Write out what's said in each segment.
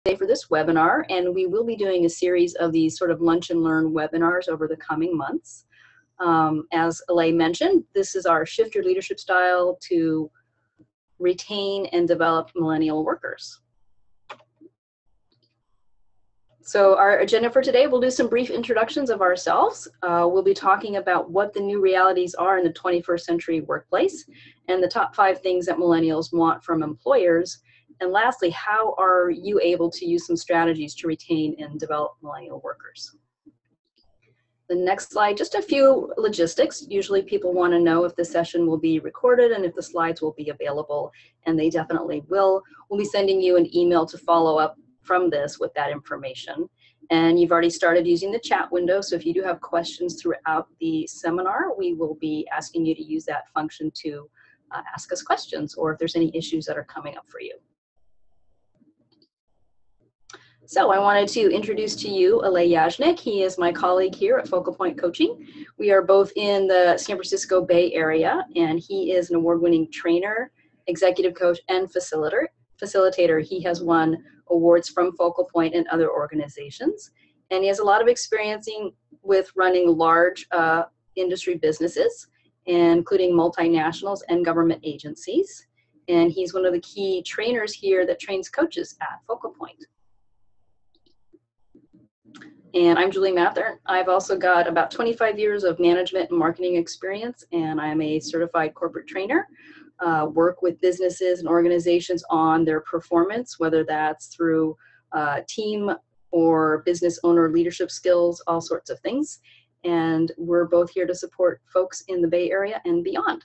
today for this webinar, and we will be doing a series of these sort of lunch and learn webinars over the coming months. As Alay mentioned, this is our Shift Your Leadership Style to retain and develop millennial workers. So our agenda for today, we'll do some brief introductions of ourselves. We'll be talking about what the new realities are in the 21st century workplace and the top 5 things that millennials want from employers. And lastly, how are you able to use some strategies to retain and develop millennial workers? The next slide, just a few logistics. Usually people want to know if the session will be recorded and if the slides will be available, and they definitely will. We'll be sending you an email to follow up from this with that information. And you've already started using the chat window, so if you do have questions throughout the seminar, we will be asking you to use that function to ask us questions, or if there's any issues that are coming up for you. So I wanted to introduce to you Alay Yajnik. He is my colleague here at Focal Point Coaching. We are both in the San Francisco Bay Area, and he is an award-winning trainer, executive coach, and facilitator. He has won awards from Focal Point and other organizations, and he has a lot of experience with running large industry businesses, including multinationals and government agencies. And he's one of the key trainers here that trains coaches at Focal Point. And I'm Julie Mather. I've also got about 25 years of management and marketing experience, and I'm a certified corporate trainer. Work with businesses and organizations on their performance, whether that's through team or business owner leadership skills, all sorts of things. And we're both here to support folks in the Bay Area and beyond.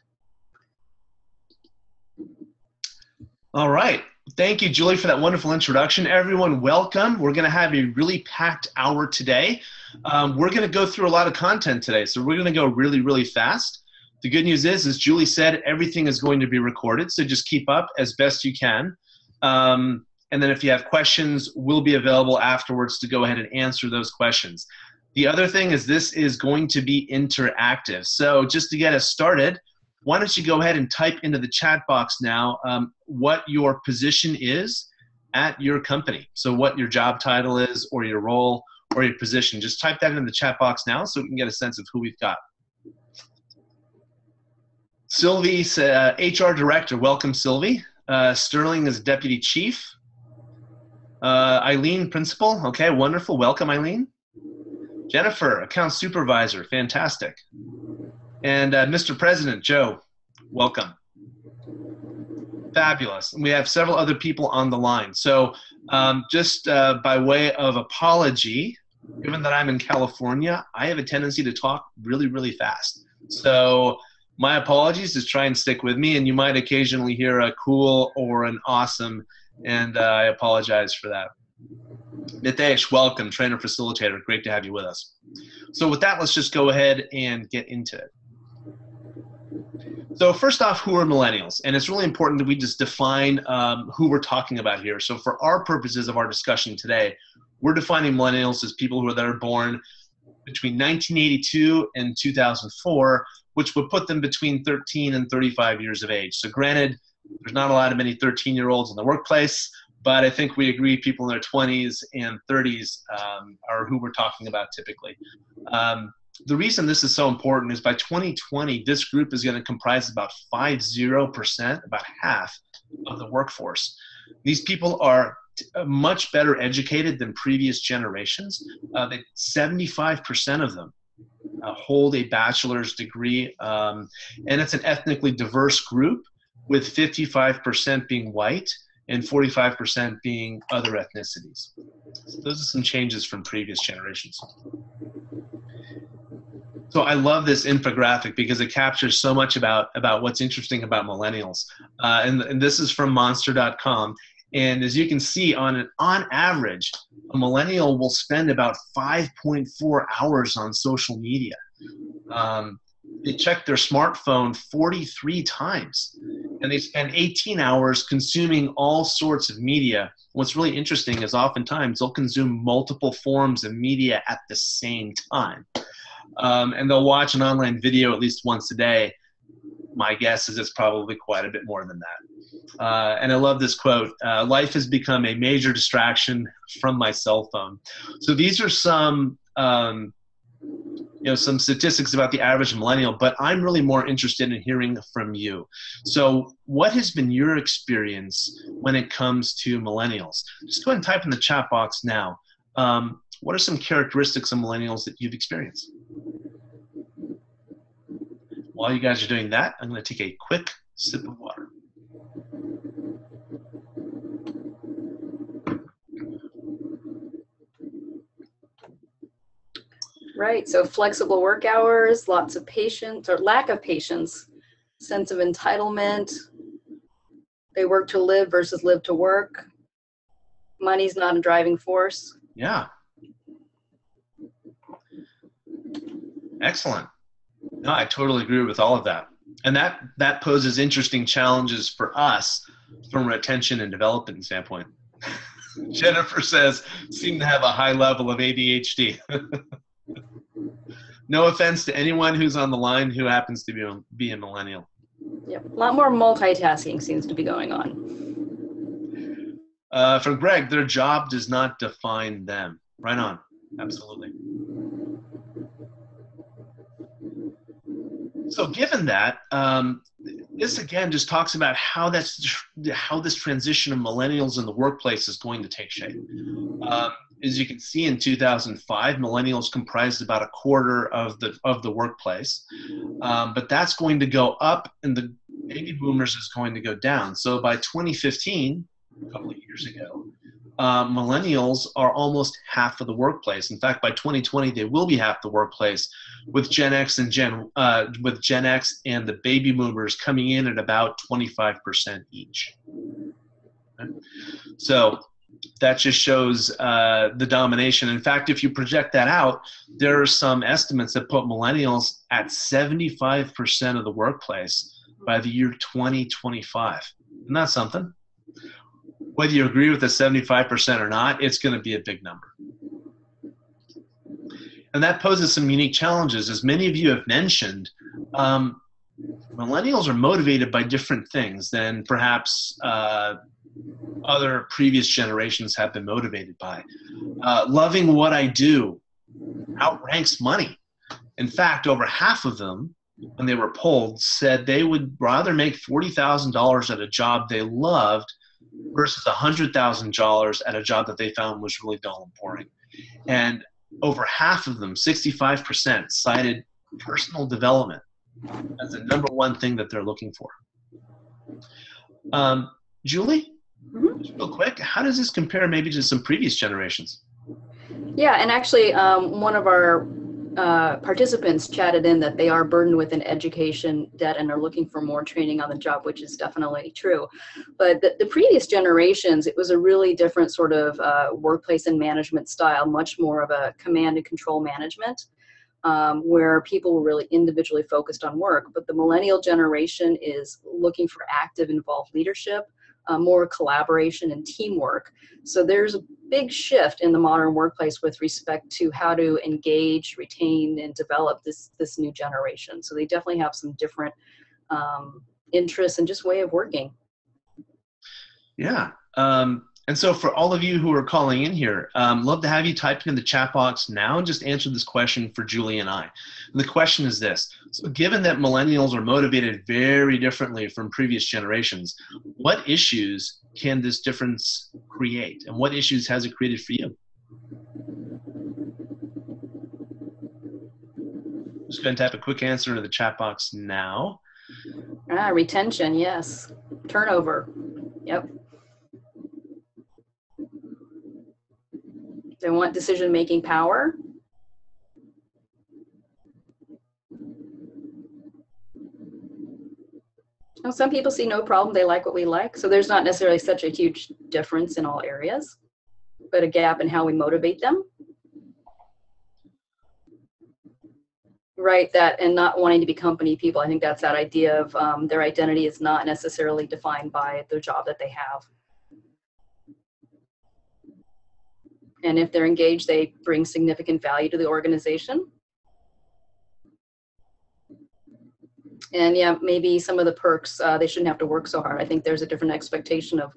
All right. Thank you, Julie, for that wonderful introduction. Everyone, welcome. We're going to have a really packed hour today. We're going to go through a lot of content today, so we're going to go really, really fast. The good news is, as Julie said, everything is going to be recorded, so just keep up as best you can. And then if you have questions, we'll be available afterwards to go ahead and answer those questions. The other thing is this is going to be interactive. So just to get us started, why don't you go ahead and type into the chat box now what your position is at your company. So what your job title is, or your role, or your position. Just type that in the chat box now so we can get a sense of who we've got. Sylvie's HR Director. Welcome, Sylvie. Sterling is Deputy Chief. Eileen, Principal. Okay, wonderful. Welcome, Eileen. Jennifer, Account Supervisor. Fantastic. And Mr. President, Joe, welcome. Fabulous. And we have several other people on the line. So just by way of apology, given that I'm in California, I have a tendency to talk really, really fast. So my apologies, just try and stick with me, and you might occasionally hear a cool or an awesome, and I apologize for that. Nitesh, welcome, trainer facilitator. Great to have you with us. So with that, let's just go ahead and get into it. So first off, who are millennials? And it's really important that we just define who we're talking about here. So for our purposes of our discussion today, we're defining millennials as people that are born between 1982 and 2004, which would put them between 13 and 35 years of age. So granted, there's not a lot of many 13-year-olds in the workplace, but I think we agree people in their 20s and 30s are who we're talking about typically. The reason this is so important is by 2020, this group is going to comprise about 50%, about half of the workforce. These people are much better educated than previous generations. 75% of them hold a bachelor's degree, and it's an ethnically diverse group, with 55% being white and 45% being other ethnicities. So those are some changes from previous generations. So I love this infographic because it captures so much about what's interesting about millennials. And this is from monster.com. And as you can see, on average, a millennial will spend about 5.4 hours on social media. They check their smartphone 43 times, and they spend 18 hours consuming all sorts of media. What's really interesting is oftentimes they'll consume multiple forms of media at the same time. And they'll watch an online video at least once a day. My guess is it's probably quite a bit more than that. And I love this quote, life has become a major distraction from my cell phone. So these are some, some statistics about the average millennial, but I'm really more interested in hearing from you. So what has been your experience when it comes to millennials? Just go ahead and type in the chat box now. What are some characteristics of millennials that you've experienced? While you guys are doing that, I'm going to take a quick sip of water. Right, so flexible work hours, lots of patience or lack of patience, sense of entitlement. They work to live versus live to work. Money's not a driving force. Yeah. Excellent. No, I totally agree with all of that. And that poses interesting challenges for us from a retention and development standpoint. Jennifer says, seem to have a high level of ADHD. No offense to anyone who's on the line who happens to be a millennial. Yep, a lot more multitasking seems to be going on. For Greg, their job does not define them. Right on. Absolutely. So given that, this again just talks about how this transition of millennials in the workplace is going to take shape. As you can see, in 2005, millennials comprised about a quarter of the workplace, but that's going to go up, and the baby boomers is going to go down. So by 2015, a couple of years ago, millennials are almost half of the workplace. In fact, by 2020, they will be half the workplace, with Gen X and the baby boomers coming in at about 25% each. Okay? So that just shows the domination. In fact, if you project that out, there are some estimates that put millennials at 75% of the workplace by the year 2025. Isn't that something? Whether you agree with the 75% or not, it's going to be a big number. And that poses some unique challenges. As many of you have mentioned, millennials are motivated by different things than perhaps other previous generations have been motivated by. Loving what I do outranks money. In fact, over half of them, when they were polled, said they would rather make $40,000 at a job they loved versus $100,000 at a job that they found was really dull and boring. And over half of them, 65%, cited personal development as the number one thing that they're looking for. Julie, just real quick, how does this compare maybe to some previous generations? Yeah, and actually one of our participants chatted in that they are burdened with an education debt and are looking for more training on the job, which is definitely true. But the previous generations, it was a really different sort of workplace and management style, much more of a command and control management, where people were really individually focused on work. But the millennial generation is looking for active, involved leadership, more collaboration and teamwork. So there's a big shift in the modern workplace with respect to how to engage, retain, and develop this new generation. So they definitely have some different interests and just way of working. Yeah. And so for all of you who are calling in here, love to have you type in the chat box now and just answer this question for Julie and I. And the question is this: so given that millennials are motivated very differently from previous generations, what issues can this difference create? And what issues has it created for you? Just go ahead and type a quick answer into the chat box now. Retention, yes. Turnover, yep. They want decision-making power. Now, some people see no problem. They like what we like. So there's not necessarily such a huge difference in all areas, but a gap in how we motivate them. Right, that, and not wanting to be company people. I think that's that idea of their identity is not necessarily defined by the job that they have. And if they're engaged, they bring significant value to the organization. And yeah, maybe some of the perks, they shouldn't have to work so hard. I think there's a different expectation of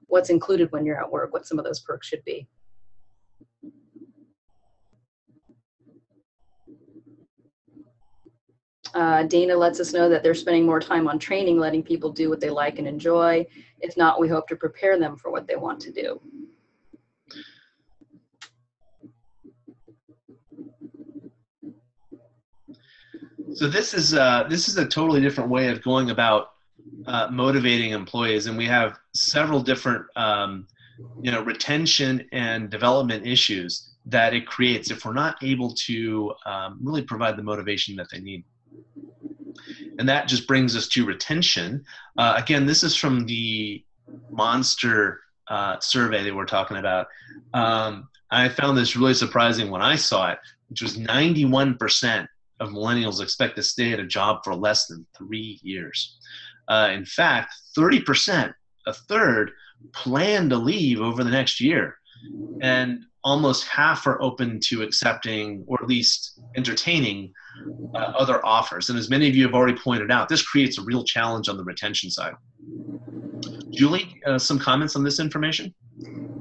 what's included when you're at work, what some of those perks should be. Dana lets us know that they're spending more time on training, letting people do what they like and enjoy. If not, we hope to prepare them for what they want to do. So this is a totally different way of going about motivating employees, and we have several different retention and development issues that it creates if we're not able to really provide the motivation that they need. And that just brings us to retention. Again, this is from the Monster survey that we're talking about. I found this really surprising when I saw it, which was 91% of millennials expect to stay at a job for less than 3 years. In fact, 30%, a third, plan to leave over the next year. And almost half are open to accepting or at least entertaining other offers. And as many of you have already pointed out, this creates a real challenge on the retention side. Julie, some comments on this information?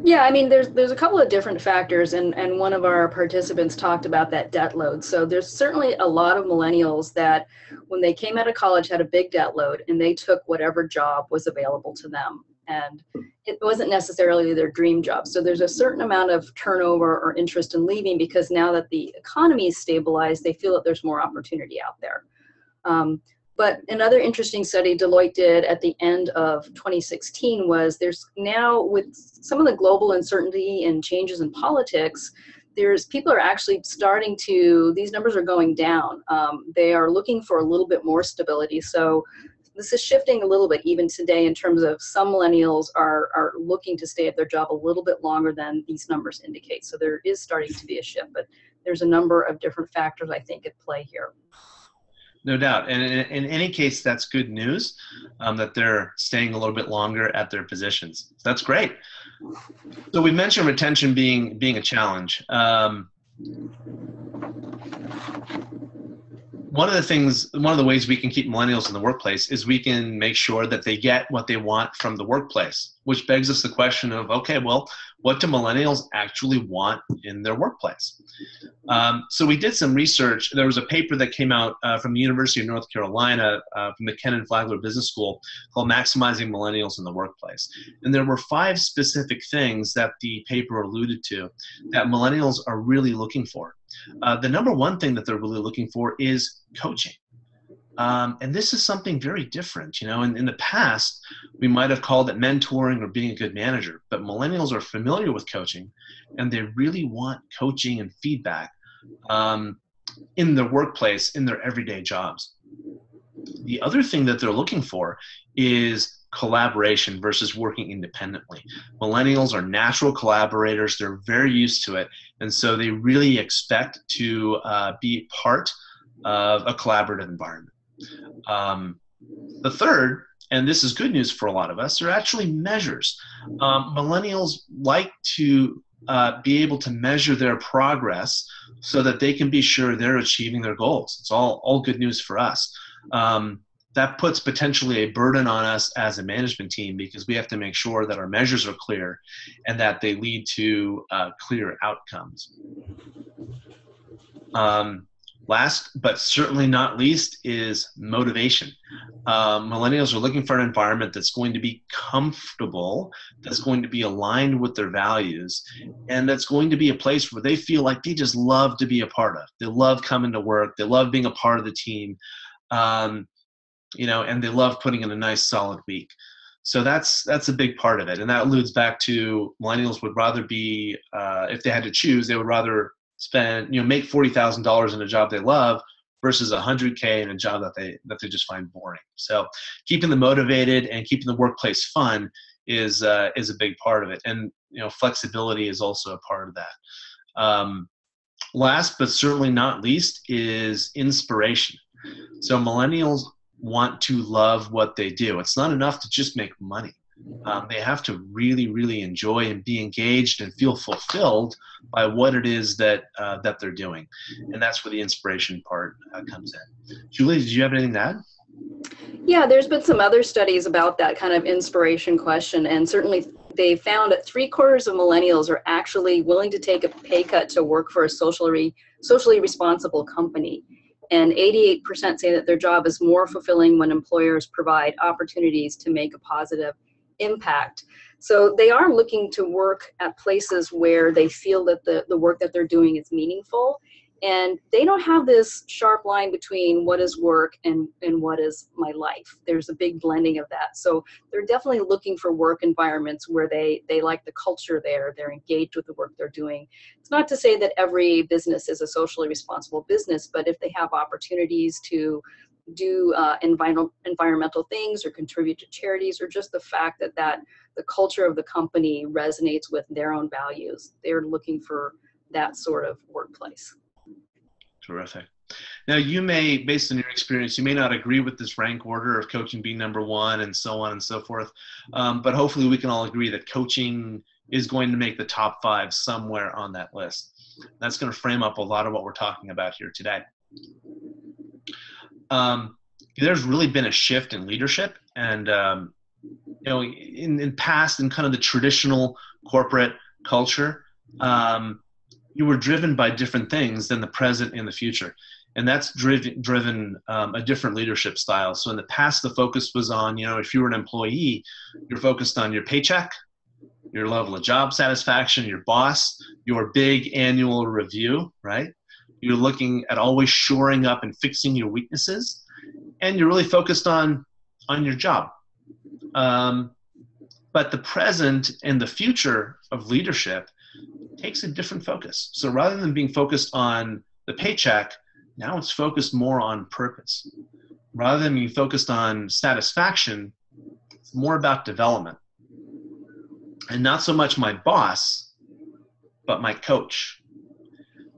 Yeah, I mean, there's a couple of different factors, and one of our participants talked about that debt load. So there's certainly a lot of millennials that when they came out of college had a big debt load, and they took whatever job was available to them. And it wasn't necessarily their dream job. So there's a certain amount of turnover or interest in leaving because now that the economy is stabilized, they feel that there's more opportunity out there. But another interesting study Deloitte did at the end of 2016 was there's now, with some of the global uncertainty and changes in politics, people are actually starting to, these numbers are going down. They are looking for a little bit more stability. So this is shifting a little bit even today in terms of some millennials are looking to stay at their job a little bit longer than these numbers indicate. So there is starting to be a shift, but there's a number of different factors I think at play here. No doubt. And in any case, that's good news that they're staying a little bit longer at their positions. So that's great. So we mentioned retention being a challenge. One of the ways we can keep millennials in the workplace is we can make sure that they get what they want from the workplace, which begs us the question of, okay, well, what do millennials actually want in their workplace? So we did some research. There was a paper that came out from the University of North Carolina from the Ken and Flagler Business School called Maximizing Millennials in the Workplace. And there were 5 specific things that the paper alluded to that millennials are really looking for. The number one thing that they're really looking for is coaching. And this is something very different. In the past, we might have called it mentoring or being a good manager, but millennials are familiar with coaching, and they really want coaching and feedback in their workplace, in their everyday jobs. The other thing that they're looking for is collaboration versus working independently. Millennials are natural collaborators. They're very used to it. And so they really expect to be part of a collaborative environment. The third, and this is good news for a lot of us, are actually measures. Millennials like to be able to measure their progress so that they can be sure they're achieving their goals. It's all good news for us. That puts potentially a burden on us as a management team because we have to make sure that our measures are clear and that they lead to clear outcomes. Last, but certainly not least, is motivation. Millennials are looking for an environment that's going to be comfortable, that's going to be aligned with their values, and that's going to be a place where they feel like they just love to be a part of. They love coming to work. They love being a part of the team, and they love putting in a nice, solid week. So that's a big part of it, and that alludes back to millennials would rather be, if they had to choose, they would rather make $40,000 in a job they love versus $100K in a job that they just find boring. So keeping them motivated and keeping the workplace fun is a big part of it. And flexibility is also a part of that. Last but certainly not least is inspiration. So millennials want to love what they do. It's not enough to just make money. They have to really, really enjoy and be engaged and feel fulfilled by what it is that they're doing. And that's where the inspiration part comes in. Julie, did you have anything to add? Yeah, there's been some other studies about that kind of inspiration question, and certainly they found that 3/4 of millennials are actually willing to take a pay cut to work for a socially responsible company. And 88% say that their job is more fulfilling when employers provide opportunities to make a positive impact. So they are looking to work at places where they feel that the work that they're doing is meaningful. And they don't have this sharp line between what is work and what is my life. There's a big blending of that. So they're definitely looking for work environments where they like the culture there, they're engaged with the work they're doing. It's not to say that every business is a socially responsible business, but if they have opportunities to do environmental things or contribute to charities, or just the fact that the culture of the company resonates with their own values, they're looking for that sort of workplace. Terrific. Now, you may, based on your experience, you may not agree with this rank order of coaching being number one and so on and so forth, but hopefully we can all agree that coaching is going to make the top 5 somewhere on that list. That's going to frame up a lot of what we're talking about here today. There's really been a shift in leadership, and in past, in kind of the traditional corporate culture, you were driven by different things than the present and the future. And that's driven a different leadership style. So in the past, the focus was on, if you were an employee, you're focused on your paycheck, your level of job satisfaction, your boss, your big annual review, right? You're looking at always shoring up and fixing your weaknesses, and you're really focused on your job. But the present and the future of leadership takes a different focus. So rather than being focused on the paycheck, now it's focused more on purpose. Rather than being focused on satisfaction, it's more about development. And not so much my boss, but my coach.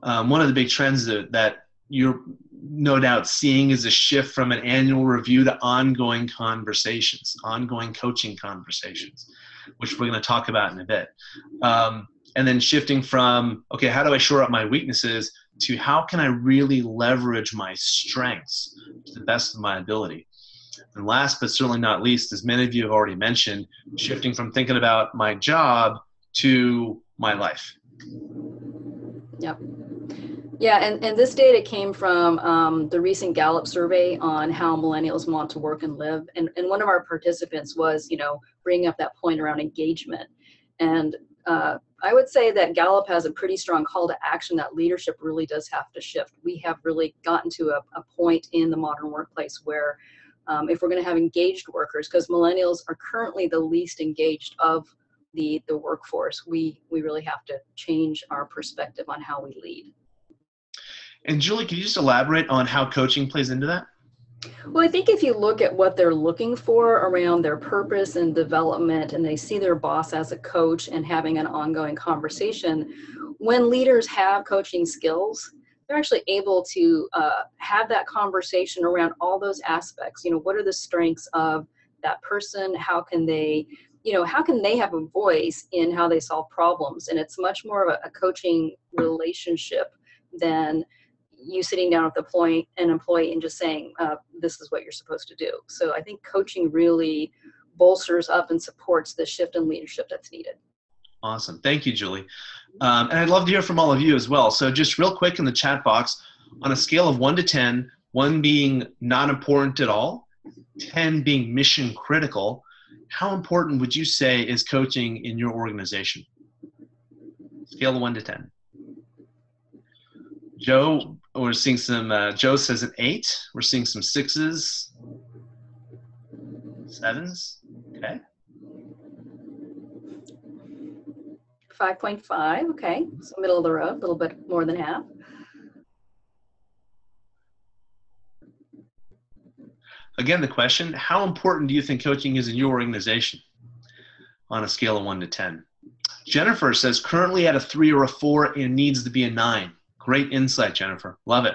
One of the big trends that you're no doubt seeing is a shift from an annual review to ongoing conversations, ongoing coaching conversations, which we're going to talk about in a bit. And then shifting from, okay, how do I shore up my weaknesses, to how can I really leverage my strengths to the best of my ability. And last but certainly not least, as many of you have already mentioned, shifting from thinking about my job to my life. Yep. Yeah, and this data came from the recent Gallup survey on how millennials want to work and live. And one of our participants was, bringing up that point around engagement. And I would say that Gallup has a pretty strong call to action that leadership really does have to shift. We have really gotten to a point in the modern workplace where if we're going to have engaged workers, because millennials are currently the least engaged of the workforce, we really have to change our perspective on how we lead. And Julie, can you just elaborate on how coaching plays into that? Well, I think if you look at what they're looking for around their purpose and development, and they see their boss as a coach and having an ongoing conversation, when leaders have coaching skills, they're actually able to have that conversation around all those aspects. What are the strengths of that person? How can they have a voice in how they solve problems? And it's much more of a coaching relationship than you sitting down with an employee and just saying, this is what you're supposed to do. So I think coaching really bolsters up and supports the shift in leadership that's needed. Awesome. Thank you, Julie. And I'd love to hear from all of you as well. So just real quick in the chat box, on a scale of 1 to 10, 1 being not important at all, 10 being mission critical, how important would you say is coaching in your organization? Scale of 1 to 10. Joe, we're seeing some, Joe says an 8. We're seeing some 6s, 7s. Okay. 5.5. Okay. So middle of the road, a little bit more than half. Again, the question, how important do you think coaching is in your organization on a scale of 1 to 10? Jennifer says currently at a 3 or a 4 and needs to be a 9. Great insight, Jennifer. Love it.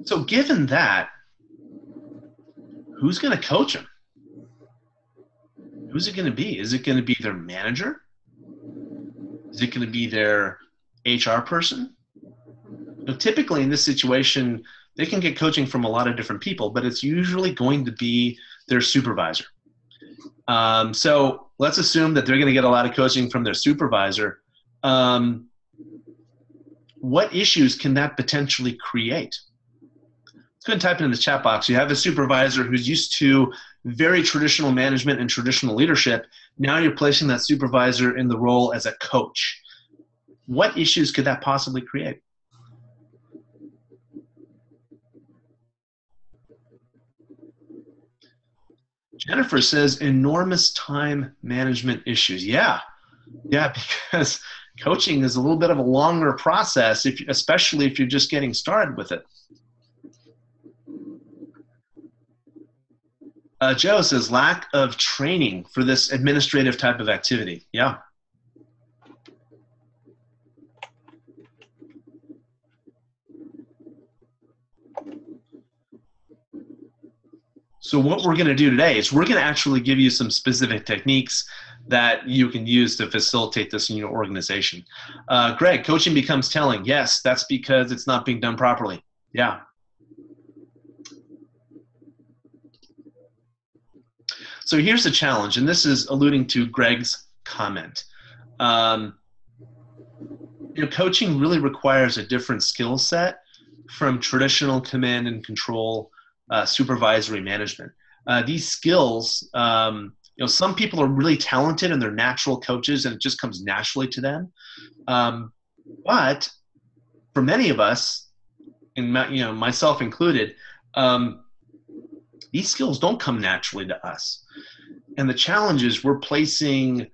So given that, who's going to coach them? Who's it going to be? Is it going to be their manager? Is it going to be their HR person? Typically in this situation, they can get coaching from a lot of different people, but it's usually going to be their supervisor. So let's assume that they're going to get a lot of coaching from their supervisor. What issues can that potentially create? Let's go ahead and type it in the chat box. You have a supervisor who's used to very traditional management and traditional leadership. Now you're placing that supervisor in the role as a coach. What issues could that possibly create? Jennifer says enormous time management issues. Yeah, because coaching is a little bit of a longer process, especially if you're just getting started with it. Joe says lack of training for this administrative type of activity. Yeah. So what we're going to do today is we're going to actually give you some specific techniques that you can use to facilitate this in your organization. Greg, coaching becomes telling. Yes, that's because it's not being done properly. Yeah. So here's the challenge, and this is alluding to Greg's comment. Coaching really requires a different skill set from traditional command and control supervisory management. These skills, some people are really talented and they're natural coaches and it just comes naturally to them. But for many of us, and myself included, these skills don't come naturally to us. And the challenge is we're placing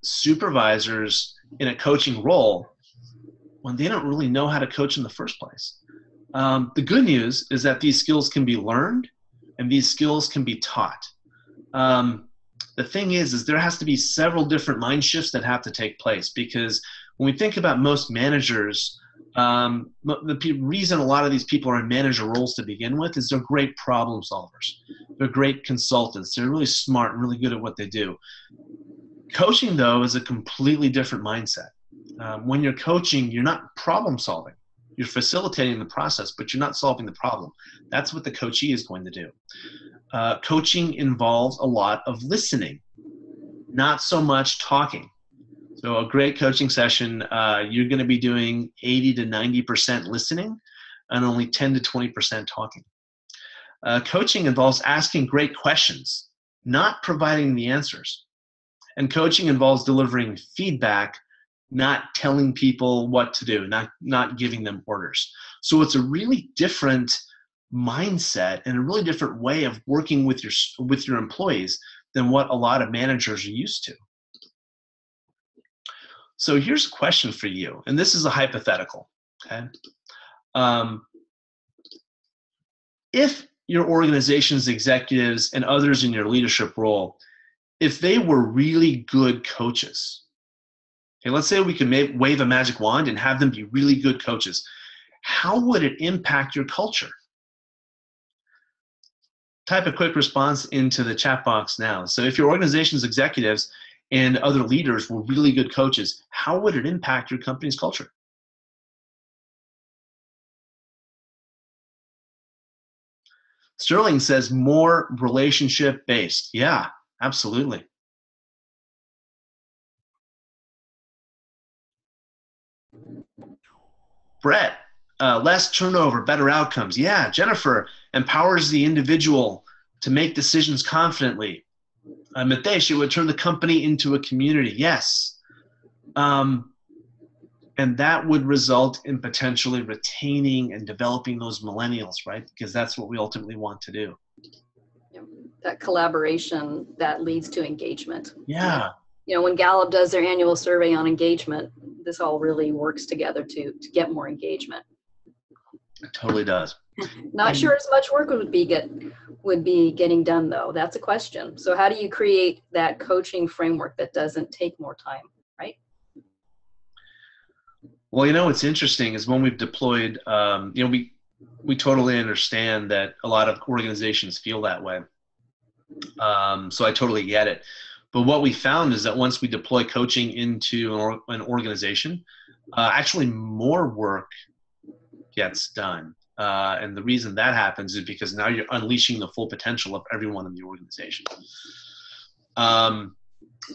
supervisors in a coaching role when they don't really know how to coach in the first place. The good news is that these skills can be learned and these skills can be taught. The thing is there has to be several different mind shifts that have to take place, because when we think about most managers, the reason a lot of these people are in manager roles to begin with is they're great problem solvers. They're great consultants. They're really smart and really good at what they do. Coaching, though, is a completely different mindset. When you're coaching, you're not problem solving. You're facilitating the process, but you're not solving the problem. That's what the coachee is going to do. Coaching involves a lot of listening, not so much talking. So a great coaching session, you're going to be doing 80 to 90% listening and only 10 to 20% talking. Coaching involves asking great questions, not providing the answers. And coaching involves delivering feedback, not telling people what to do, not giving them orders. So it's a really different mindset and a really different way of working with your employees than what a lot of managers are used to. So here's a question for you, and this is a hypothetical, okay? If your organization's executives and others in your leadership role, if they were really good coaches, okay, let's say we could wave a magic wand and have them be really good coaches, how would it impact your culture? Type a quick response into the chat box now. So if your organization's executives and other leaders were really good coaches, how would it impact your company's culture? Sterling says more relationship-based. Yeah, absolutely. Brett, less turnover, better outcomes. Yeah, Jennifer empowers the individual to make decisions confidently. Mitesh, it would turn the company into a community. Yes. And that would result in potentially retaining and developing those millennials, right? Because that's what we ultimately want to do. Yeah, that collaboration that leads to engagement. Yeah. When Gallup does their annual survey on engagement, this all really works together to get more engagement. It totally does. Not sure as much work would be getting done, though. That's a question. So how do you create that coaching framework that doesn't take more time, right? Well, what's interesting is when we've deployed, we totally understand that a lot of organizations feel that way. So I totally get it. But what we found is that once we deploy coaching into an organization, actually more work gets done. And the reason that happens is because now you're unleashing the full potential of everyone in the organization.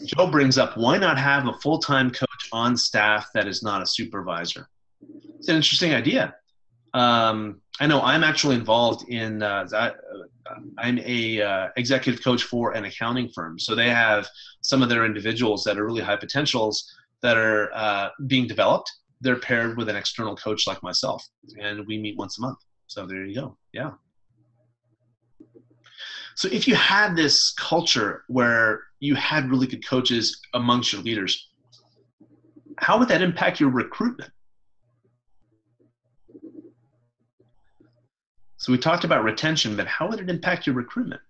Joe brings up, why not have a full-time coach on staff that is not a supervisor? It's an interesting idea. I know I'm actually involved in, I'm a executive coach for an accounting firm. So they have some of their individuals that are really high potentials that are being developed. They're paired with an external coach like myself, and we meet once a month. So there you go. Yeah. So if you had this culture where you had really good coaches amongst your leaders, how would that impact your recruitment? So we talked about retention, but how would it impact your recruitment?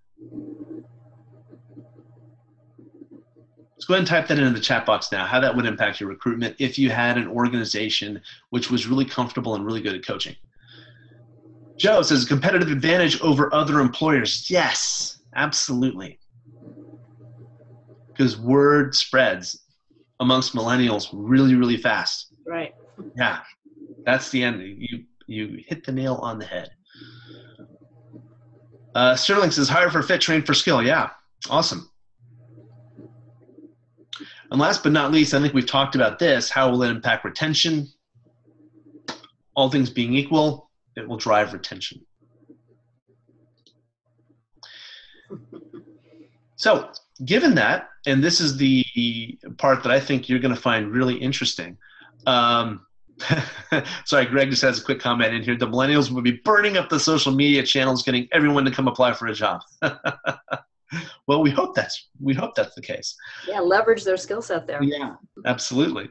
Let's go ahead and type that into the chat box now, how that would impact your recruitment if you had an organization which was really comfortable and really good at coaching. Joe says, competitive advantage over other employers. Yes, absolutely. Because word spreads amongst millennials really, really fast. Right. Yeah, that's the end. You hit the nail on the head. Sterling says, hire for fit, train for skill. Yeah, awesome. And last but not least, I think we've talked about this. How will it impact retention? All things being equal, it will drive retention. So given that, and this is the part that I think you're going to find really interesting. Sorry, Greg just has a quick comment in here. The millennials will be burning up the social media channels, getting everyone to come apply for a job. Well, we hope that's the case. Yeah, leverage their skill set there. Yeah, absolutely.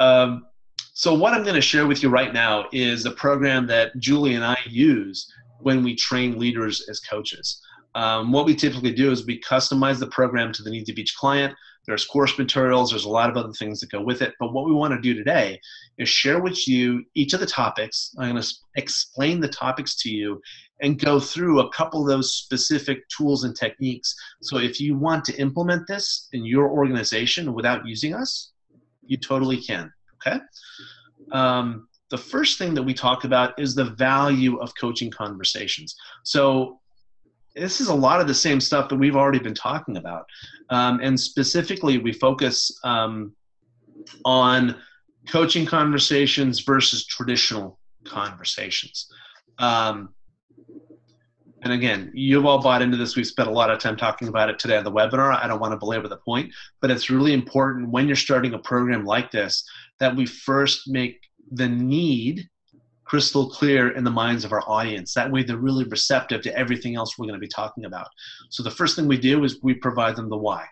So what I'm going to share with you right now is a program that Julie and I use when we train leaders as coaches. What we typically do is we customize the program to the needs of each client. There's course materials. There's a lot of other things that go with it. But what we want to do today is share with you each of the topics. I'm going to explain the topics to you and go through a couple of those specific tools and techniques. So if you want to implement this in your organization without using us, you totally can, okay? The first thing that we talk about is the value of coaching conversations. So this is a lot of the same stuff that we've already been talking about. And specifically, we focus on coaching conversations versus traditional conversations. And again, you've all bought into this. We've spent a lot of time talking about it today on the webinar. I don't want to belabor the point, but it's really important when you're starting a program like this that we first make the need crystal clear in the minds of our audience. That way they're really receptive to everything else we're going to be talking about. So the first thing we do is we provide them the why.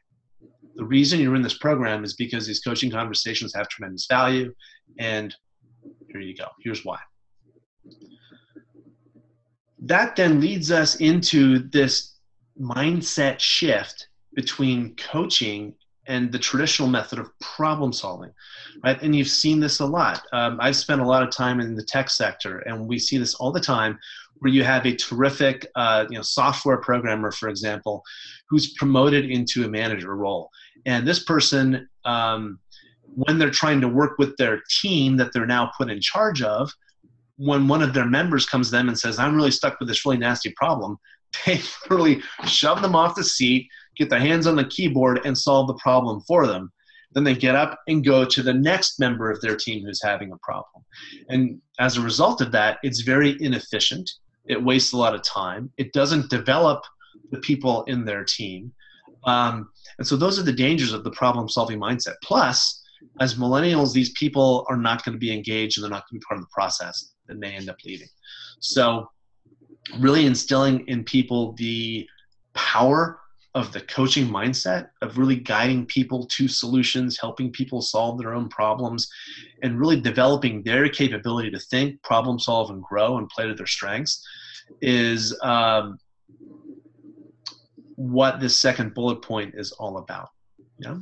The reason you're in this program is because these coaching conversations have tremendous value, and here you go. Here's why. That then leads us into this mindset shift between coaching and the traditional method of problem solving, right? And you've seen this a lot. I've spent a lot of time in the tech sector, and we see this all the time where you have a terrific software programmer, for example, who's promoted into a manager role. And this person, when they're trying to work with their team that they're now put in charge of, when one of their members comes to them and says, I'm really stuck with this really nasty problem, they literally shove them off the seat, get their hands on the keyboard, and solve the problem for them. Then they get up and go to the next member of their team who's having a problem. And as a result of that, it's very inefficient. It wastes a lot of time. It doesn't develop the people in their team. And so those are the dangers of the problem-solving mindset. Plus, as millennials, these people are not going to be engaged, and they're not going to be part of the process. That may end up leaving. So really instilling in people the power of the coaching mindset, of really guiding people to solutions, helping people solve their own problems, and really developing their capability to think, problem solve, and grow and play to their strengths is what this second bullet point is all about. Yeah.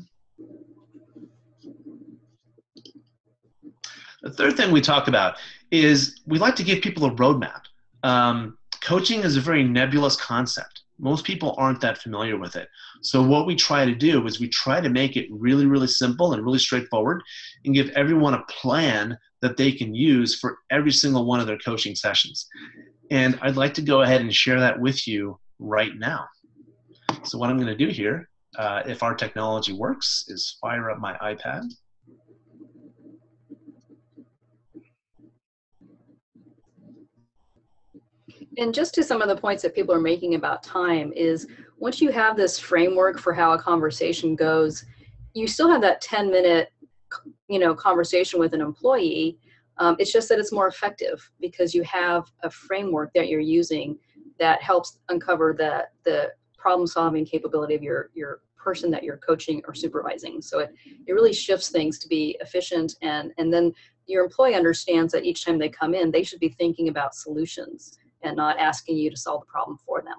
The third thing we talk about is we like to give people a roadmap. Coaching is a very nebulous concept. Most people aren't that familiar with it. So what we try to do is we try to make it really, really simple and really straightforward and give everyone a plan that they can use for every single one of their coaching sessions. And I'd like to go ahead and share that with you right now. So what I'm going to do here, if our technology works, is fire up my iPad. And just to some of the points that people are making about time is, once you have this framework for how a conversation goes, you still have that 10-minute, conversation with an employee. It's just that it's more effective because you have a framework that you're using that helps uncover the problem-solving capability of your person that you're coaching or supervising. So it really shifts things to be efficient, and then your employee understands that each time they come in, they should be thinking about solutions and not asking you to solve the problem for them.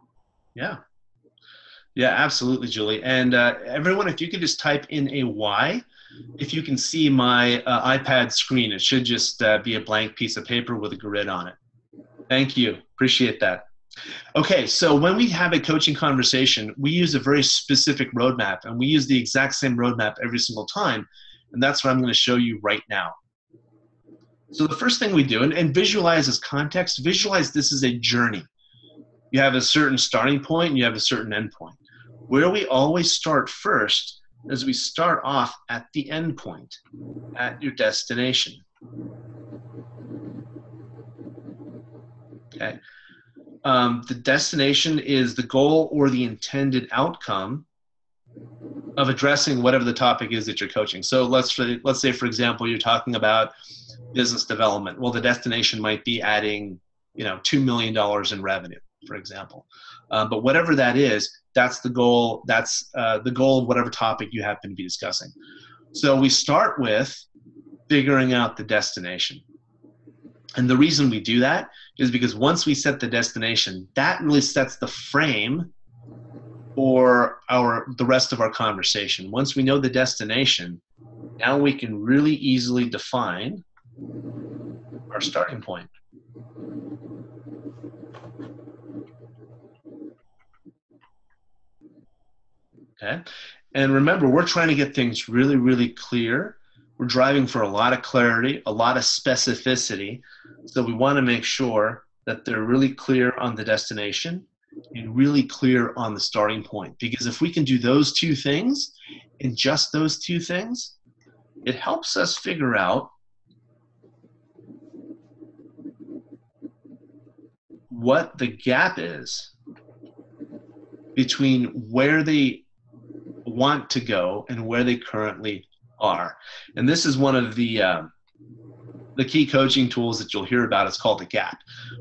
Yeah, absolutely, Julie. And everyone, if you could just type in a Y, if you can see my iPad screen, it should just be a blank piece of paper with a grid on it. Thank you. Appreciate that. Okay, so when we have a coaching conversation, we use a very specific roadmap, and we use the exact same roadmap every single time. And that's what I'm going to show you right now. So the first thing we do, and visualize as context, visualize this as a journey. You have a certain starting point and you have a certain end point. Where we always start first is we start off at the end point, at your destination. Okay. The destination is the goal or the intended outcome of addressing whatever the topic is that you're coaching. So let's say, for example, you're talking about business development. Well, the destination might be adding, $2 million in revenue, for example. But whatever that is, that's the goal. That's the goal of whatever topic you happen to be discussing. So we start with figuring out the destination. And the reason we do that is because once we set the destination, that really sets the frame for the rest of our conversation. Once we know the destination, now we can really easily define our starting point. Okay, and remember, we're trying to get things really, really clear. We're driving for a lot of clarity, a lot of specificity. So we want to make sure that they're really clear on the destination and really clear on the starting point. Because if we can do those two things, and just those two things, it helps us figure out what the gap is between where they want to go and where they currently are. And this is one of the key coaching tools that you'll hear about. It's called a gap.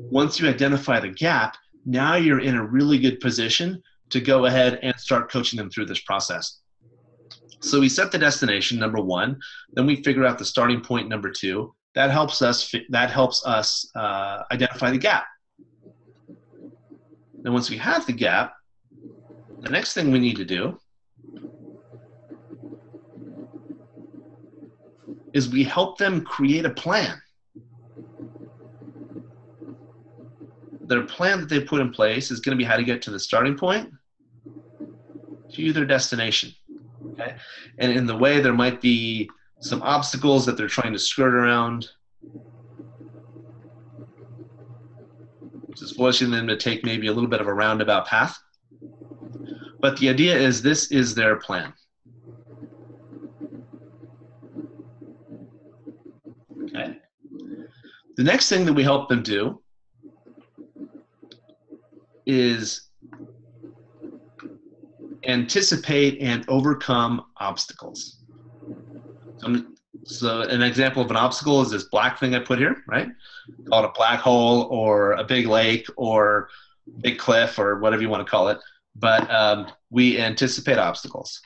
Once you identify the gap, now you're in a really good position to go ahead and start coaching them through this process. So we set the destination, number one, then we figure out the starting point, number two. That helps us identify the gap. Then once we have the gap, the next thing we need to do is we help them create a plan. Their plan that they put in place is going to be how to get to the starting point to their destination. Okay? And in the way, there might be some obstacles that they're trying to skirt around, which is forcing them to take maybe a little bit of a roundabout path. But the idea is this is their plan. Okay. The next thing that we help them do is anticipate and overcome obstacles. So an example of an obstacle is this black thing I put here, right? Call it a black hole or a big lake or big cliff or whatever you want to call it. But we anticipate obstacles.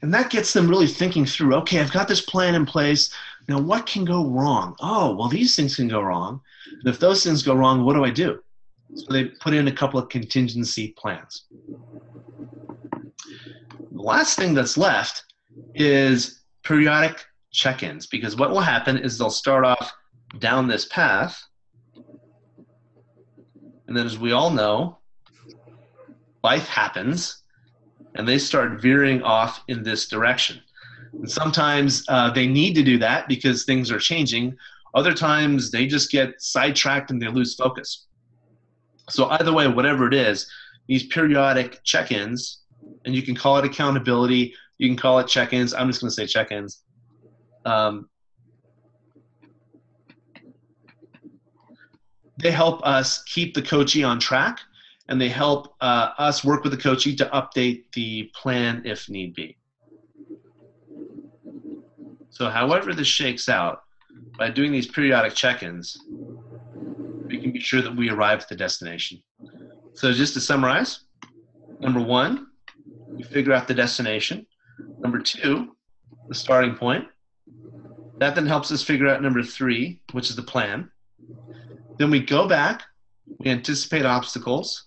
And that gets them really thinking through, okay, I've got this plan in place. Now, what can go wrong? Oh, well, these things can go wrong. And if those things go wrong, what do I do? So they put in a couple of contingency plans. last thing that's left is periodic check-ins, because what will happen is they'll start off down this path, and then as we all know, life happens, and they start veering off in this direction. And sometimes they need to do that because things are changing. Other times they just get sidetracked and they lose focus. So either way, whatever it is, these periodic check-ins, and you can call it accountability, you can call it check-ins. I'm just going to say check-ins. They help us keep the coachee on track, and they help us work with the coachee to update the plan if need be. So however this shakes out, by doing these periodic check-ins, we can be sure that we arrive at the destination. So just to summarize, number 1, we figure out the destination. Number 2, the starting point. That then helps us figure out number 3, which is the plan. Then we go back, we anticipate obstacles,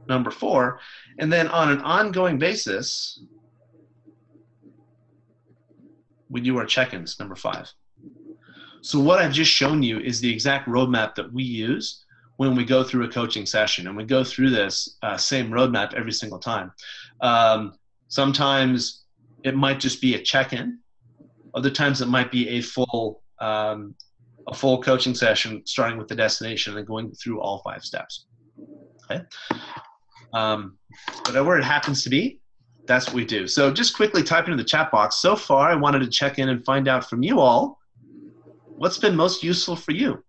number 4, and then on an ongoing basis, we do our check-ins, number 5. So what I've just shown you is the exact roadmap that we use when we go through a coaching session, and we go through this same roadmap every single time. Sometimes it might just be a check-in. Other times it might be a full coaching session, starting with the destination and going through all 5 steps. Okay. Whatever it happens to be, that's what we do. So just quickly type into the chat box. So far, I wanted to check in and find out from you all what's been most useful for you.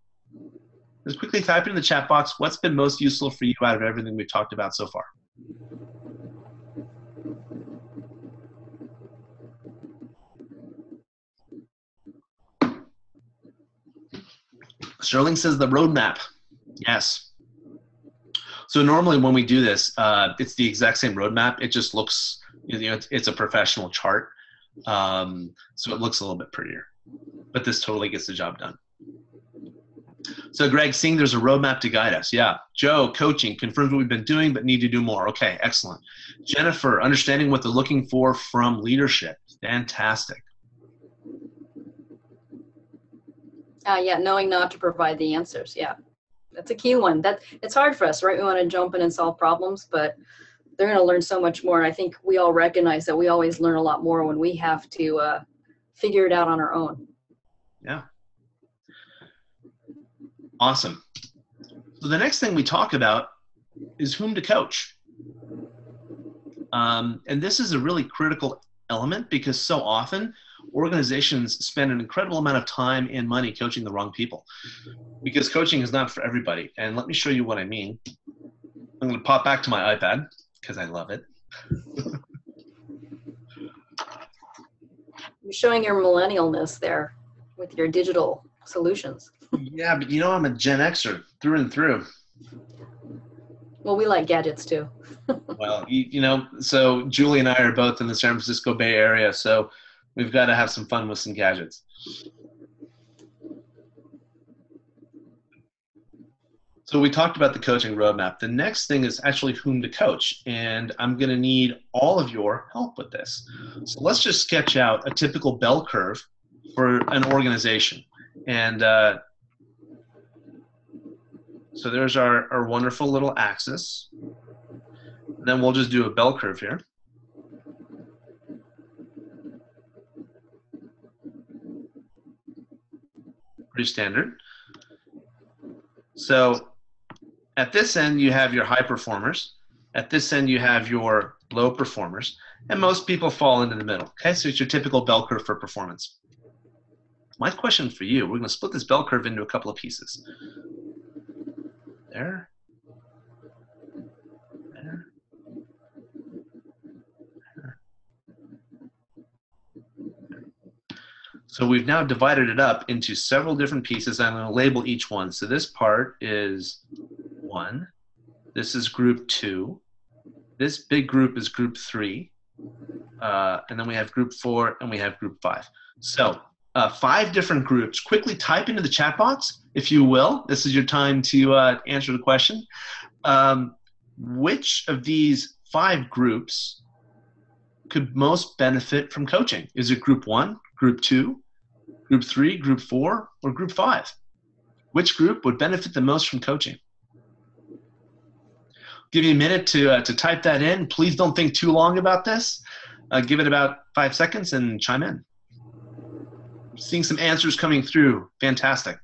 Just quickly type into the chat box what's been most useful for you out of everything we've talked about so far. Sterling says the roadmap. Yes. So normally when we do this, it's the exact same roadmap. It just looks, it's a professional chart. So it looks a little bit prettier. But this totally gets the job done. So Greg, seeing there's a roadmap to guide us. Yeah. Joe, coaching, confirms what we've been doing, but need to do more. Okay, excellent. Jennifer, understanding what they're looking for from leadership. Fantastic. Yeah, knowing not to provide the answers. Yeah, that's a key one. It's hard for us, right? We want to jump in and solve problems, but they're going to learn so much more. I think we all recognize that we always learn a lot more when we have to figure it out on our own. Yeah. Awesome. So the next thing we talk about is whom to coach. And this is a really critical element because so often organizations spend an incredible amount of time and money coaching the wrong people because coaching is not for everybody. And let me show you what I mean. I'm going to pop back to my iPad because I love it. You're showing your millennialness there with your digital solutions. Yeah, but I'm a Gen Xer through and through. Well, we like gadgets too. Well, so Julie and I are both in the San Francisco Bay Area, so we've got to have some fun with some gadgets. So we talked about the coaching roadmap. The next thing is actually whom to coach, and I'm going to need all of your help with this. So let's just sketch out a typical bell curve for an organization. And so there's our wonderful little axis. And then we'll just do a bell curve here. Pretty standard. So at this end, you have your high performers. At this end, you have your low performers. And most people fall into the middle. Okay, so it's your typical bell curve for performance. My question for you, we're going to split this bell curve into a couple of pieces. There. There. There. So we've now divided it up into several different pieces. I'm going to label each one. So this part is 1. This is group 2. This big group is group 3. And then we have group 4 and we have group 5. So 5 different groups. Quickly type into the chat box, if you will. This is your time to answer the question. Which of these 5 groups could most benefit from coaching? Is it group 1, group 2, group 3, group 4, or group 5? Which group would benefit the most from coaching? Give you a minute to type that in. Please don't think too long about this. Give it about 5 seconds and chime in. Seeing some answers coming through. Fantastic.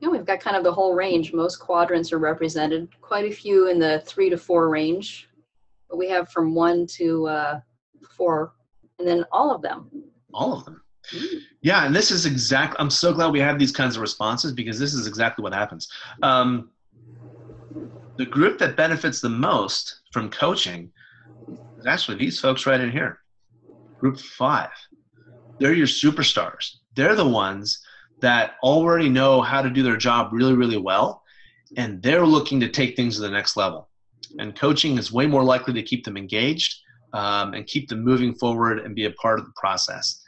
Yeah, we've got kind of the whole range. Most quadrants are represented. Quite a few in the 3 to 4 range. But we have from 1 to 4, and then all of them. All of them. Yeah, and this is exactly, I'm so glad we have these kinds of responses, because this is exactly what happens. The group that benefits the most from coaching is actually these folks right in here. Group 5. They're your superstars. They're the ones that already know how to do their job really, really well, and they're looking to take things to the next level. And coaching is way more likely to keep them engaged and keep them moving forward and be a part of the process.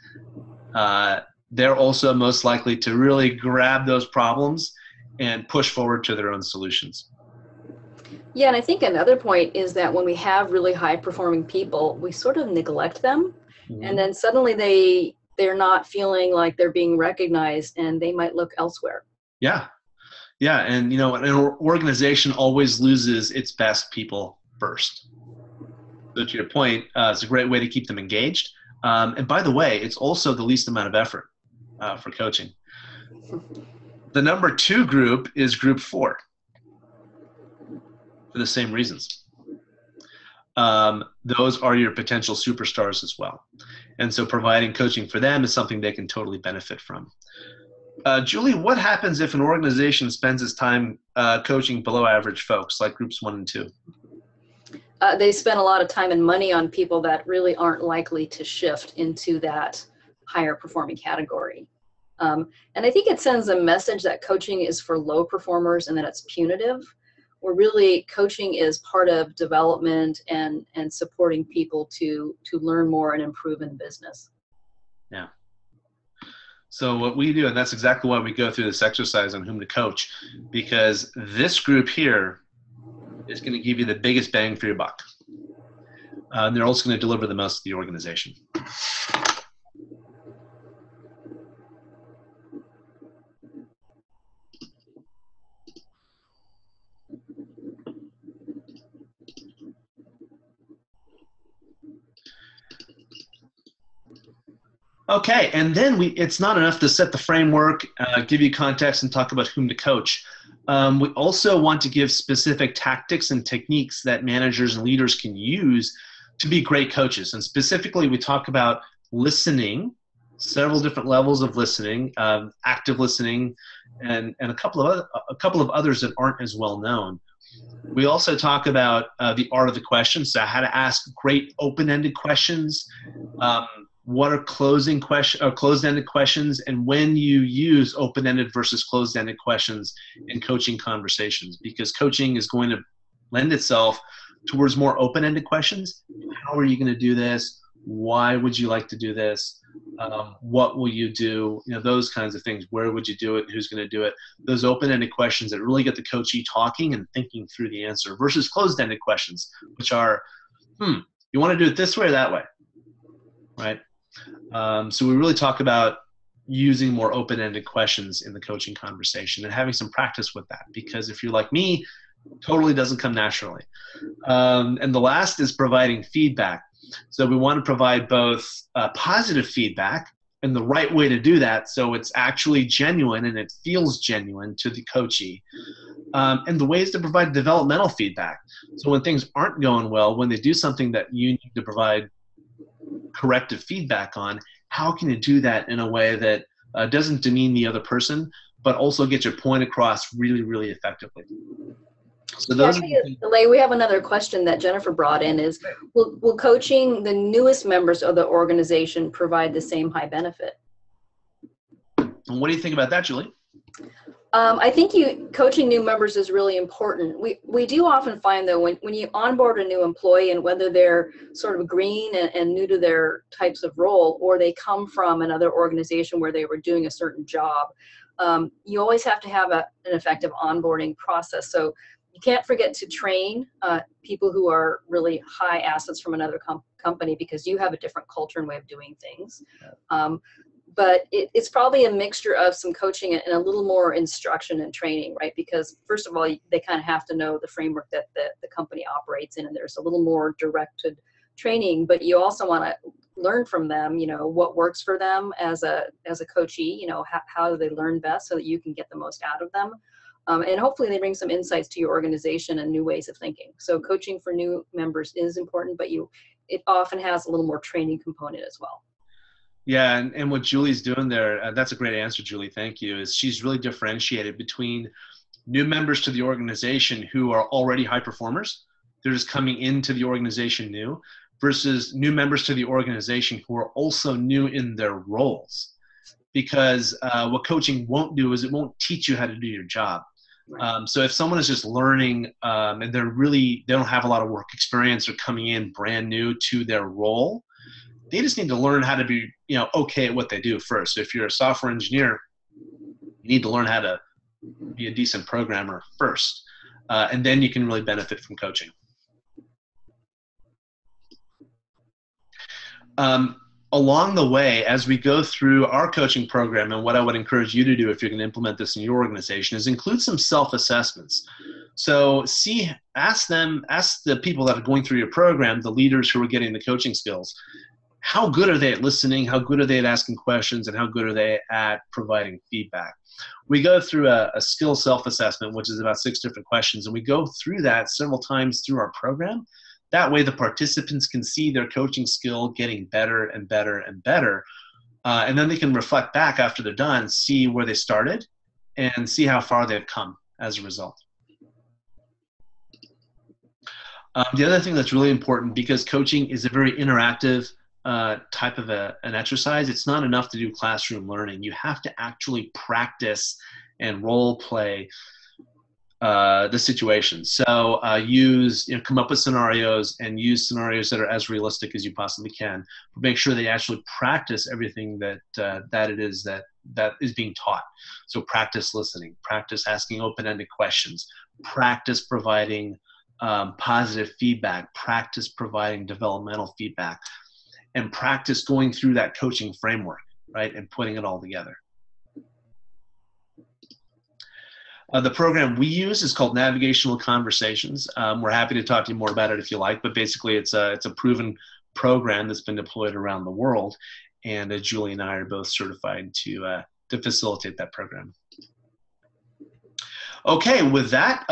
They're also most likely to really grab those problems and push forward to their own solutions. Yeah, and I think another point is that when we have really high-performing people, we sort of neglect them, and then suddenly they're not feeling like they're being recognized, and they might look elsewhere. Yeah, yeah, and you know, an organization always loses its best people first. So to your point, it's a great way to keep them engaged. And by the way, it's also the least amount of effort for coaching. The number 2 group is group 4. For the same reasons. Those are your potential superstars as well. And so providing coaching for them is something they can totally benefit from. Julie, what happens if an organization spends its time coaching below average folks like groups 1 and 2? They spend a lot of time and money on people that really aren't likely to shift into that higher performing category. And I think it sends a message that coaching is for low performers and that it's punitive. Where really coaching is part of development and supporting people to learn more and improve in business. Yeah. So what we do, and that's exactly why we go through this exercise on whom to coach, because this group here is going to give you the biggest bang for your buck. They're also going to deliver the most to the organization. Okay, and then it's not enough to set the framework, give you context, and talk about whom to coach. We also want to give specific tactics and techniques that managers and leaders can use to be great coaches. And specifically, we talk about listening, several different levels of listening, active listening, and a couple of others that aren't as well known. We also talk about the art of the question, so how to ask great open-ended questions. What are closed-ended questions, and when you use open-ended versus closed-ended questions in coaching conversations, because coaching is going to lend itself towards more open-ended questions. How are you going to do this? Why would you like to do this? What will you do? You know, those kinds of things. Where would you do it? Who's going to do it? Those open-ended questions that really get the coachee talking and thinking through the answer versus closed-ended questions, which are, you want to do it this way or that way, right? So we really talk about using more open-ended questions in the coaching conversation and having some practice with that, because if you're like me, totally doesn't come naturally. And the last is providing feedback. So we want to provide both positive feedback and the right way to do that so it's actually genuine and it feels genuine to the coachee. And the ways to provide developmental feedback. So when things aren't going well, when they do something that you need to provide corrective feedback on, how can you do that in a way that doesn't demean the other person, but also get your point across really, really effectively? So those we have another question that Jennifer brought in is, will coaching the newest members of the organization provide the same high benefit? And what do you think about that, Julie? I think coaching new members is really important. We do often find, though, when you onboard a new employee, and whether they're sort of green and new to their types of role, or they come from another organization where they were doing a certain job, you always have to have an effective onboarding process. So You can't forget to train people who are really high assets from another company, because you have a different culture and way of doing things. But it's probably a mixture of some coaching and a little more instruction and training, right? Because first of all, they kind of have to know the framework that the company operates in, and there's a little more directed training, but you also want to learn from them, you know, what works for them as a coachee, you know, how do they learn best so that you can get the most out of them. And hopefully they bring some insights to your organization and new ways of thinking. So coaching for new members is important, but it often has a little more training component as well. Yeah, and what Julie's doing there, that's a great answer, Julie, thank you, is she's really differentiated between new members to the organization who are already high performers, they're just coming into the organization new, versus new members to the organization who are also new in their roles. Because what coaching won't do is it won't teach you how to do your job. So if someone is just learning and they don't have a lot of work experience or coming in brand new to their role, they just need to learn how to be, you know, okay at what they do first. So if you're a software engineer, you need to learn how to be a decent programmer first, and then you can really benefit from coaching. Along the way, as we go through our coaching program, and what I would encourage you to do if you're going to implement this in your organization is include some self-assessments. So ask the people that are going through your program, the leaders who are getting the coaching skills, how good are they at listening? How good are they at asking questions? And how good are they at providing feedback? We go through a skill self-assessment, which is about 6 different questions, and we go through that several times through our program. That way the participants can see their coaching skill getting better and better and better. And then they can reflect back after they're done, see where they started, and see how far they've come as a result. The other thing that's really important, because coaching is a very interactive type of an exercise, it's not enough to do classroom learning. You have to actually practice and role play the situation. So come up with scenarios and use scenarios that are as realistic as you possibly can, but make sure they actually practice everything that it is that is being taught. So practice listening, practice asking open-ended questions, practice providing positive feedback, practice providing developmental feedback, and practice going through that coaching framework, right, and putting it all together. The program we use is called Navigational Conversations. We're happy to talk to you more about it if you like, but basically it's a proven program that's been deployed around the world, and Julie and I are both certified to facilitate that program. Okay, with that,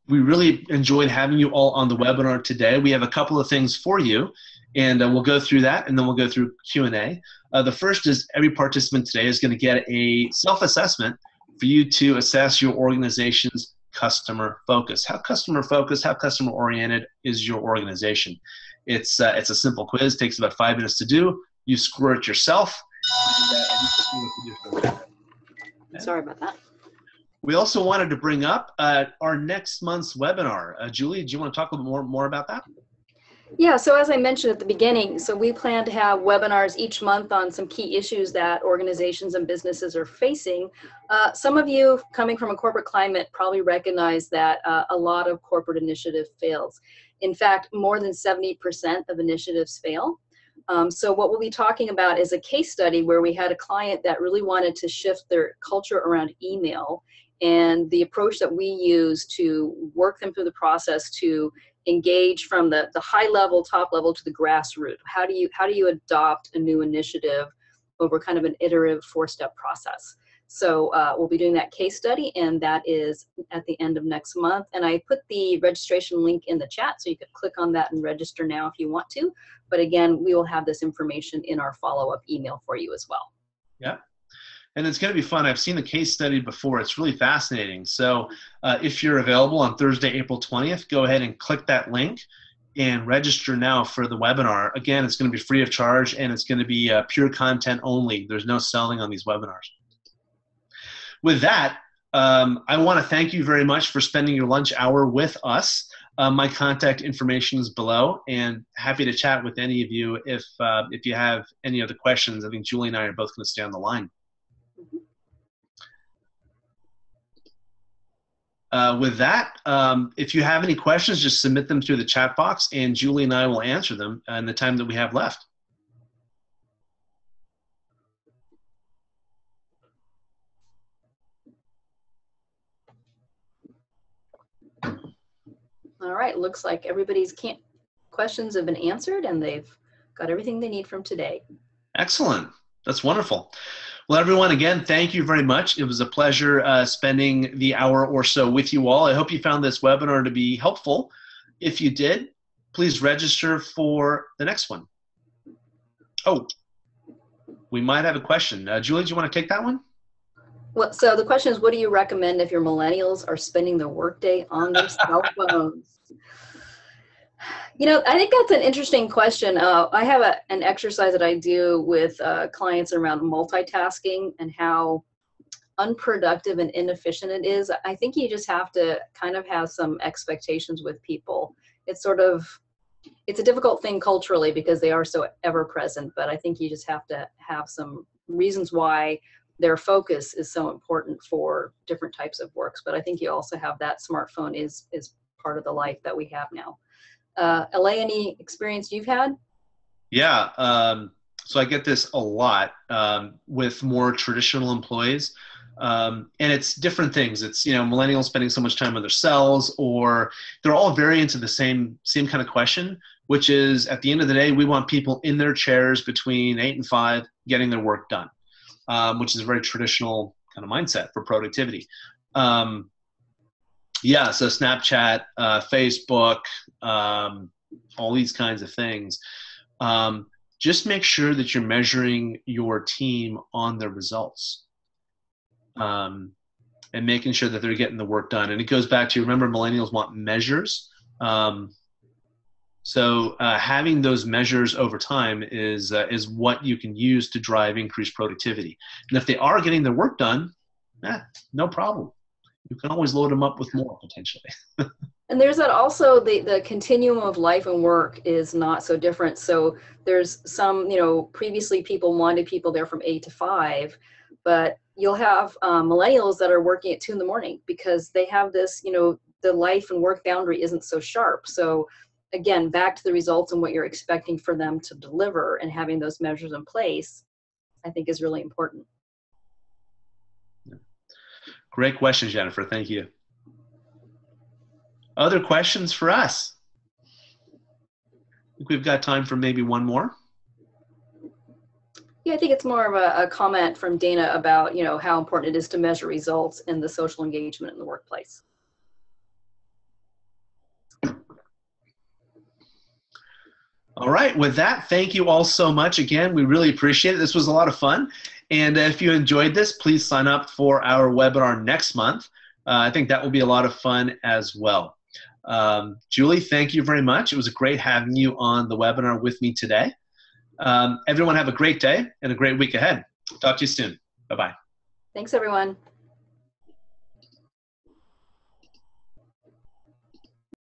we really enjoyed having you all on the webinar today. We have a couple of things for you, and we'll go through that, and then we'll go through Q&A. The first is every participant today is going to get a self-assessment for you to assess your organization's customer focus. How customer focused, how customer oriented is your organization? It's a simple quiz, takes about 5 minutes to do. You score it yourself. Sorry about that. We also wanted to bring up our next month's webinar. Julie, do you want to talk a little more about that? Yeah, so as I mentioned at the beginning, so we plan to have webinars each month on some key issues that organizations and businesses are facing. Some of you coming from a corporate climate probably recognize that a lot of corporate initiative fails. In fact, more than 70% of initiatives fail. So what we'll be talking about is a case study where we had a client that really wanted to shift their culture around email, and the approach that we use to work them through the process to engage from the high level, top level to the grassroots. How do you adopt a new initiative over kind of an iterative 4-step process? So we'll be doing that case study, and that is at the end of next month. And I put the registration link in the chat, so you could click on that and register now if you want to. But again, we will have this information in our follow-up email for you as well. Yeah. And it's going to be fun. I've seen the case study before. It's really fascinating. So if you're available on Thursday, April 20th, go ahead and click that link and register now for the webinar. Again, it's going to be free of charge, and it's going to be pure content only. There's no selling on these webinars. With that, I want to thank you very much for spending your lunch hour with us. My contact information is below, and happy to chat with any of you if you have any other questions. I think Julie and I are both going to stay on the line. With that, if you have any questions, just submit them through the chat box, and Julie and I will answer them in the time that we have left. All right, looks like everybody's questions have been answered and they've got everything they need from today. Excellent. That's wonderful. Well, everyone, again, thank you very much. It was a pleasure spending the hour or so with you all. I hope you found this webinar to be helpful. If you did, please register for the next one. Oh, we might have a question. Julie, do you want to take that one? Well, so the question is, what do you recommend if your millennials are spending their workday on their cell phones? You know, I think that's an interesting question. I have an exercise that I do with clients around multitasking and how unproductive and inefficient it is. I think you just have to kind of have some expectations with people. It's a difficult thing culturally because they are so ever present, but I think you just have to have some reasons why their focus is so important for different types of works. But I think you also have that smartphone is part of the life that we have now. LA, any experience you've had? Yeah, so I get this a lot with more traditional employees, and it's different things. It's, you know, millennials spending so much time on their cells, or they're all variants of the same kind of question, which is, at the end of the day, we want people in their chairs between 8 and 5 getting their work done, which is a very traditional kind of mindset for productivity. Yeah, so Snapchat, Facebook, all these kinds of things. Just make sure that you're measuring your team on their results, and making sure that they're getting the work done. And it goes back to, remember, millennials want measures. So having those measures over time is what you can use to drive increased productivity. And if they are getting their work done, no problem. You can always load them up with more, potentially. And there's that also, the continuum of life and work is not so different. So there's some, you know, previously people wanted people there from 8 to 5, but you'll have millennials that are working at 2 in the morning because they have this, you know, the life and work boundary isn't so sharp. So again, back to the results and what you're expecting for them to deliver, and having those measures in place, I think is really important. Great question, Jennifer. Thank you. Other questions for us? I think we've got time for maybe one more. Yeah, I think it's more of a comment from Dana about, you know, how important it is to measure results in the social engagement in the workplace. All right, with that, thank you all so much. Again, we really appreciate it. This was a lot of fun. And if you enjoyed this, please sign up for our webinar next month. I think that will be a lot of fun as well. Julie, thank you very much. It was great having you on the webinar with me today. Everyone have a great day and a great week ahead. Talk to you soon. Bye-bye. Thanks, everyone.